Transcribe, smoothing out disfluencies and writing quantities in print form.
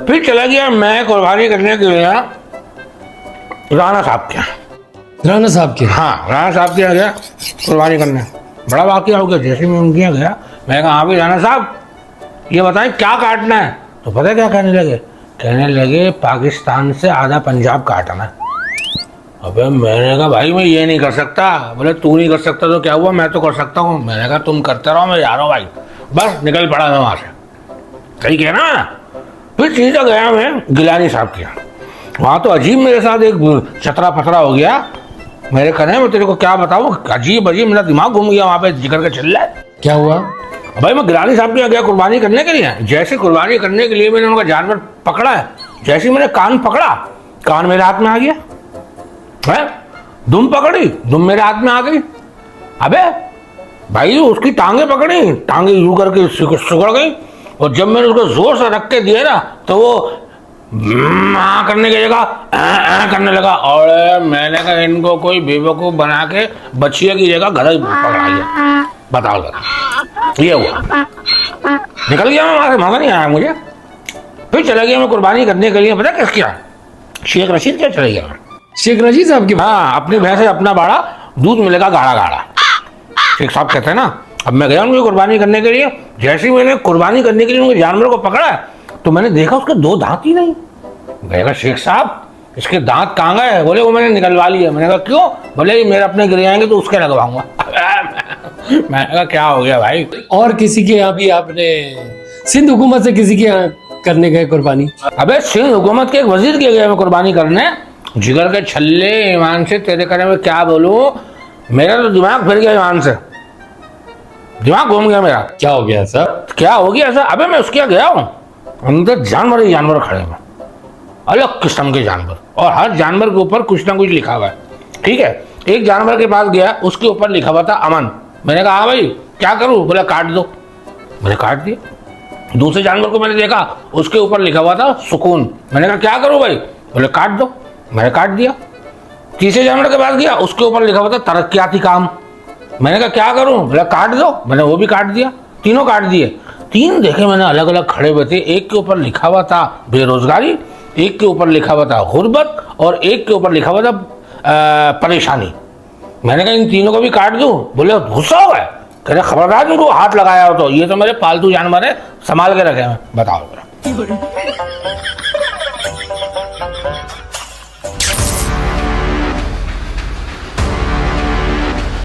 फिर चला गया मैं कुर्बानी करने के लिए राणा साहब के यहाँ। राणा साहब के? हाँ, राणा साहब के यहाँ गया कुर्बानी करने। बड़ा वाकया हो गया। जैसे मैं उनके यहाँ गया, मैं कहा हाँ भाई राणा साहब ये बताएं क्या काटना है। तो पता है क्या कहने लगे पाकिस्तान से आधा पंजाब काटना। अबे मैंने कहा भाई मैं ये नहीं कर सकता। बोले तू नहीं कर सकता तो क्या हुआ, मैं तो कर सकता हूँ। मैंने कहा तुम करते रहो, मैं जा रहा हूँ भाई। बस निकल पड़ा मैं वहाँ से। सही कह ना। फिर सीधा गया मैं गिलानी साहब के यहाँ। वहाँ तो अजीब मेरे साथ एक चतरा पतरा हो गया। मेरे कहने मैं तेरे को क्या बताऊँ, अजीब मेरा दिमाग घूम गया वहाँ पे जिक्र का चल रहा है। क्या हुआ भाई मैं गिलानी साहब के यहाँ गया कुर्बानी करने के लिए। जैसे कुर्बानी करने के लिए मैंने उनका जानवर पकड़ा है, जैसे मैंने कान पकड़ा, कान मेरे हाथ में आ गया है। दुम पकड़ी, दुम मेरे हाथ में आ गई। अबे भाई उसकी टांगे पकड़ी, टांगे यूं करके सिकुड़ गई। और जब मैंने उसको जोर से रख के दिया ना तो वो करने की जगह करने लगा। और मैंने कहा इनको कोई बेवकूफ बना के बच्चिया की जगह गधा पकड़ा गया। बताओ जरा, ये हुआ। निकल गया मैं वहां से, मजा नहीं आया मुझे। फिर चला गया मैं कुर्बानी करने के लिए। पता किस क्या, शेख रशीद क्या चला गया। शेख रशीद साहब की? हाँ, अपनी भैंस से अपना बाड़ा दूध मिलेगा गाढ़ा गाढ़ा, शेख साहब कहते हैं ना। अब मैं गया उनकी कुर्बानी करने के लिए। जैसे ही मैंने कुर्बानी करने के लिए उनके जानवर को पकड़ा तो मैंने देखा उसके दो दांत ही नहीं। मैं कहा शेख साहब इसके दांत कहाँ गए। बोले वो मैंने निकलवा लिए। मैंने कहा क्यों। बोले मेरे अपने गिर जाएंगे तो उसके लगवाऊंगा। मैंने कहा क्या हो गया भाई। और किसी के यहाँ भी आपने सिंध हुकूमत से किसी के यहाँ करने गए कुर्बानी? अबे सिंध हुकूमत के एक वजीर के गया मैं कुर्बानी करने। जिगर के छल्ले ईमान से तेरे करे में क्या बोलूं, मेरा तो दिमाग फिर गया ईमान से, दिमाग घूम गया मेरा। क्या हो गया सर? क्या हो गया ऐसा। अबे मैं उसके यहाँ गया हूँ, अंदर जानवर ही जानवर खड़े हैं, अलग किस्म के जानवर। और हर जानवर के ऊपर कुछ ना कुछ लिखा हुआ है। ठीक है, एक जानवर के पास गया, उसके ऊपर लिखा हुआ था अमन। मैंने कहा हाँ भाई क्या करूँ। बोला काट दो। मैंने काट दिया। दूसरे जानवर को मैंने देखा, उसके ऊपर लिखा हुआ था सुकून। मैंने कहा क्या करूँ भाई। बोले काट दो। मैंने काट दिया। तीसरे जानवर के पास गया, उसके ऊपर लिखा हुआ था तरक्याती काम। मैंने कहा क्या करूं। बोला काट दो। मैंने वो भी काट दिया। तीनों काट दिए। तीन देखे मैंने अलग अलग खड़े हुए थे। एक के ऊपर लिखा हुआ था बेरोजगारी, एक के ऊपर लिखा हुआ था गुर्बत, और एक के ऊपर लिखा हुआ था परेशानी। मैंने कहा इन तीनों को भी काट दूं। बोले गुस्सा हो गए, कह रहे खबरदार उनको हाथ लगाया हो तो, ये तो मेरे पालतू जानवर है, संभाल के रखे हैं। बताओ।